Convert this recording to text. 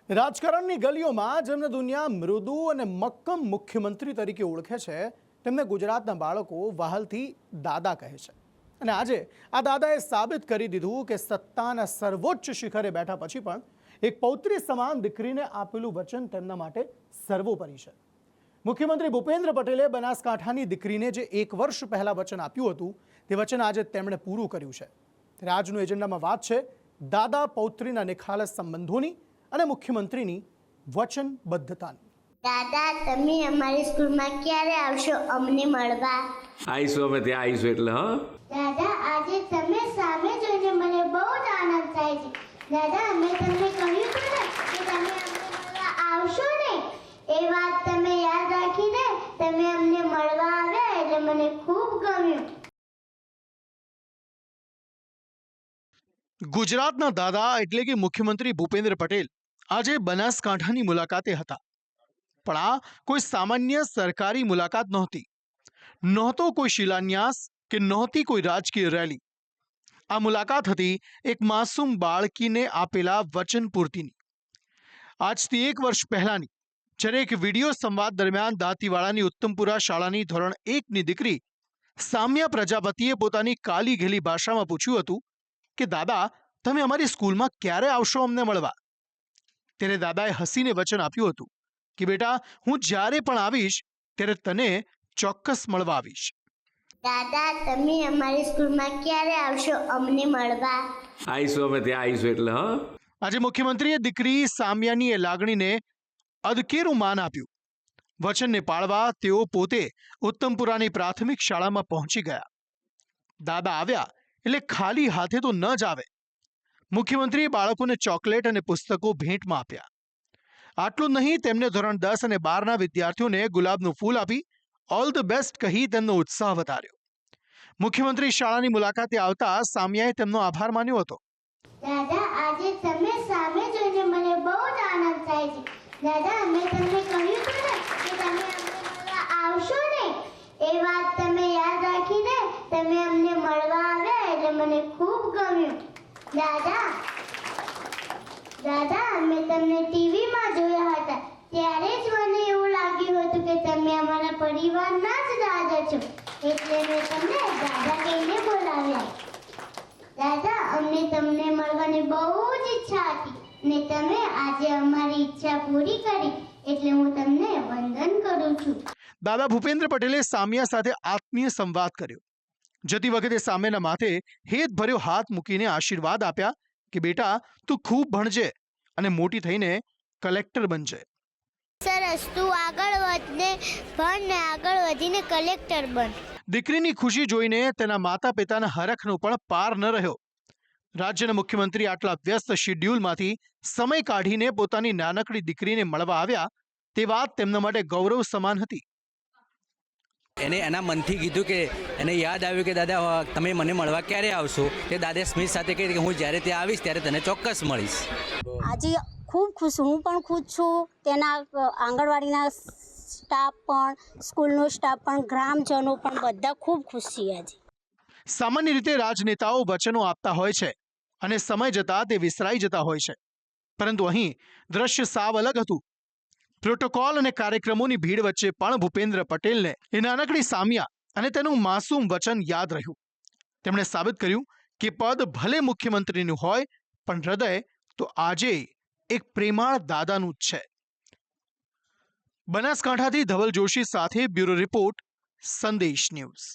રાજકારણની ગલીઓમાં જેમને દુનિયા મૃદુ અને મક્કમ મુખ્યમંત્રી તરીકે ઓળખે છે તેમને ગુજરાતના બાળકો વહાલથી દાદા કહે છે। અને આજે આ દાદાએ સાબિત કરી દીધું કે સત્તાના સર્વોચ્ચ શિખરે બેઠા પછી પણ એક પૌત્રી સમાન દીકરીને આપેલું વચન તેમના માટે સર્વોપરી છે। મુખ્યમંત્રી ભૂપેન્દ્ર પટેલે બનાસકાંઠાની દીકરીને જે 1 વર્ષ પહેલા વચન આપ્યું હતું તે વચન આજે તેમણે પૂરું કર્યું છે। ત્યારે આજનું એજન્ડામાં વાત છે દાદા પૌત્રીના નિખાલસ સંબંધોની અને મુખ્યમંત્રીની વચનબદ્ધતાની। દાદા, તમે અમારી સ્કૂલમાં ક્યારે આવશો અમને મળવા? આવીશું, અમે ત્યાં આવીશું એટલે હા। દાદા, આજે તમે સામે જોઈને મને બહુ જ આનંદ થાય છે। દાદા, મેં તમને કહ્યું હતું ને કે તમે અમને મળવા આવશો ને, એ વાત તમે યાદ રાખીને તમે અમને મળવા આવ્યા એટલે મને ખૂબ ગમ્યું। ગુજરાતના દાદા એટલે કે મુખ્યમંત્રી ભૂપેન્દ્ર પટેલ આજે બનાસકાંઠાની મુલાકાતે હતા, પણ આ કોઈ સામાન્ય સરકારી મુલાકાત નહોતો કોઈ શિલાન્યાસ કે નહોતી કોઈ રાજકીય રેલી। આ મુલાકાત હતી એક માસૂમ બાળકીને આપેલા વચન પૂર્તિની। આજથી 1 વર્ષ પહેલાની, જ્યારે એક વિડીયો સંવાદ દરમિયાન દાંતીવાડાની ઉત્તમપુરા શાળાની ધોરણ 1ની દીકરી સામ્યા પ્રજાપતિએ પોતાની કાલી ઘેલી ભાષામાં પૂછ્યું હતું કે દાદા, તમે અમારી સ્કૂલમાં ક્યારે આવશો અમને મળવા? ત્યારે દાદાએ હસીને વચન આપ્યું હતું કે બેટા, હું જ્યારે પણ આવીશ ત્યારે તને ચોક્કસ મળવા આવીશ। દાદા, તમે અમારી સ્કૂલમાં ક્યારે આવશો અમને મળવા? આવીશું, અમે ત્યાં આવીશું એટલે હા। આજે મુખ્યમંત્રીએ દીકરી સામ્યાની એ લાગણીને અદકેરું માન આપ્યું। વચનને પાળવા તેઓ પોતે ઉત્તમપુરાની પ્રાથમિક શાળામાં પહોંચી ગયા। દાદા આવ્યા એટલે ખાલી હાથે તો ન જ આવે। મુખ્યમંત્રીએ બાળકોને ચોકલેટ અને પુસ્તકો ભેટમાં આપ્યા। આટલું નહીં, તેમને ધોરણ 10 અને 12ના વિદ્યાર્થીઓને ગુલાબનું ફૂલ આપી ઓલ ધ બેસ્ટ કહી તેમનો ઉત્સાહ વધાર્યો। મુખ્યમંત્રી શાળાની મુલાકાતે આવતા સામ્યાએ તેમનો આભાર માન્યો હતો। દાદા, આજે તમે સામે જોઈને મને બહુ જ આનંદ થાય છે। દાદા, મેં તમને કહ્યું હતું ને કે તમે અમને મળવા આવશો ને, એ વાત તમે યાદ રાખીને તમે અમને મળવા આવ્યા એટલે મને ખૂબ ગમ્યું। દાદા, મેં તમને ટીવીમાં જોયા હતા, ત્યારે જ મને એવું લાગ્યું હતું કે તમે અમારા પરિવારના જ દાદા છો, એટલે મેં તમને દાદા કહીને બોલાવ્યા। દાદા, અમને તમને મળવાની બહુ જ ઈચ્છા હતી ને તમે આજે અમારી ઈચ્છા પૂરી કરી, એટલે હું તમને વંદન કરું છું। દાદા ભૂપેન્દ્ર પટેલે સામ્યા સાથે આત્મીય સંવાદ કર્યો। જતી વખતે સામ્યાના માથે હેતભર્યો હાથ મૂકીને આશીર્વાદ આપ્યા કે બેટા, તું ખૂબ ભણજે અને મોટી થઈને કલેક્ટર બનજે। સરસ, તું આગળ વધને ભણ ને આગળ વધીને કલેક્ટર બન। દીકરીની ખુશી જોઈને તેના માતા પિતાના હરખનો પણ પાર ન રહ્યો। રાજ્યના મુખ્યમંત્રી આટલા વ્યસ્ત શેડ્યુલમાંથી સમય કાઢીને પોતાની નાનકડી દીકરીને મળવા આવ્યા તે વાત તેમના માટે ગૌરવ સમાન હતી। એને એના મનથી કીધું કે એને યાદ આવ્યું કે દાદા, તમે મને મળવા ક્યારે આવશો? તે દાદાએ સ્મિત સાથે કહી કે હું જ્યારે ત્યાં આવીશ ત્યારે તને ચોક્કસ મળીશ। આજે ખૂબ ખુશ, હું પણ ખુશ છું, તેના આંગણવાડીના સ્ટાફ પણ, સ્કૂલનો સ્ટાફ પણ, ગ્રામજનો પણ બધા ખૂબ ખુશ છીએ આજે। સામાન્ય રીતે રાજનેતાઓ વચનો આપતા હોય છે અને સમય જતાં તે વિસરાઈ જતા હોય છે, પરંતુ અહીં દ્રશ્ય સાવ અલગ હતું। પ્રોટોકોલ અને કાર્યક્રમોની ભીડ વચ્ચે પણ ભૂપેન્દ્ર પટેલને એ નાનકડી સામ્યા અને તેનું માસૂમ વચન યાદ રહ્યું। તેમણે સાબિત કર્યું કે પદ ભલે મુખ્યમંત્રીનું હોય, પણ હૃદય તો આજે એક પ્રેમાળ દાદાનું જ છે। બનાસકાંઠાથી ધવલ જોશી સાથે બ્યુરો રિપોર્ટ, સંદેશ ન્યૂઝ।